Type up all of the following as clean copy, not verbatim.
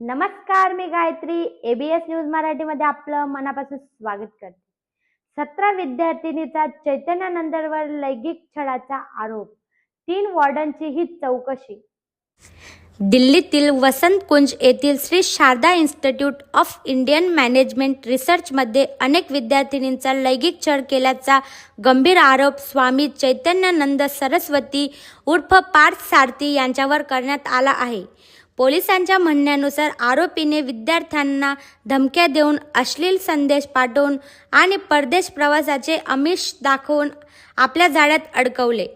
नमस्कार, मी Gayatri. ABS news मराठीमध्ये आपलं मनापासून स्वागत करते. 17 विद्यार्थिनीचा चैतन्यानंदवर लैंगिक छळाचा आरोप, 3 वॉर्डनची ही चौकशी. दिल्लीतील वसंत कुंज येथील Shri Sharada institute of Indian management रिसर्चमध्ये अनेक विद्यार्थिनींचा लैंगिक छळ केल्याचा गंभीर आरोप स्वामी चैतन्यानंद सरस्वती उर्फ पार्थ सारथी यांच्यावर करण्यात आला आहे. पोलिसांच्या म्हणण्यानुसार आरोपीने विद्यार्थ्यांना धमक्या देऊन, अश्लील संदेश पाठवून आणि परदेश प्रवासाचे आमिष दाखवून आपल्या जाळ्यात अडकवले.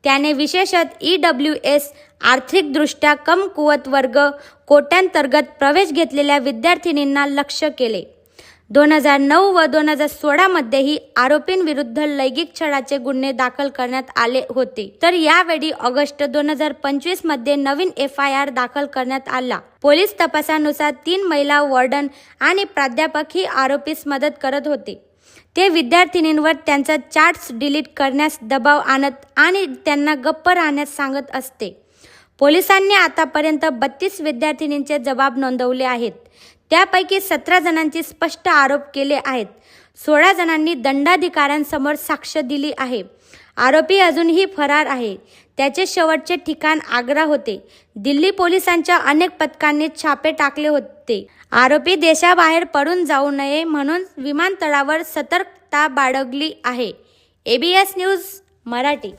त्याने विशेषतः EWS आर्थिकदृष्ट्या कमकुवत वर्ग कोट्यांतर्गत प्रवेश घेतलेल्या विद्यार्थिनींना लक्ष्य केले. 2009 व 2016 मध्येही आरोपींविरुद्ध लैंगिक छळाचे गुन्हे दाखल करण्यात आले होते. तर यावेळी ऑगस्ट 2025 मध्ये नवीन FIR दाखल करण्यात आला. पोलीस तपासानुसार 3 महिला वॉर्डन आणि प्राध्यापक ही आरोपीस मदत करत होते. ते विद्यार्थिनींवर त्यांचा चॅट्स डिलीट करण्यास दबाव आणत आणि त्यांना गप्प राहण्यास सांगत असते. पोलिसांनी आतापर्यंत 32 विद्यार्थिनींचे जबाब नोंदवले आहेत. त्यापैकी 17 जणांची स्पष्ट आरोप केले आहेत. 16 जणांनी दंडाधिकाऱ्यांसमोर साक्ष दिली आहे. आरोपी अजूनही फरार आहे. त्याचे शेवटचे ठिकाण आग्रा होते. दिल्ली पोलिसांच्या अनेक पथकांनी छापे टाकले होते. आरोपी देशाबाहेर पडून जाऊ नये म्हणून विमानतळावर सतर्कता बाळगली आहे. ABS news Marathi.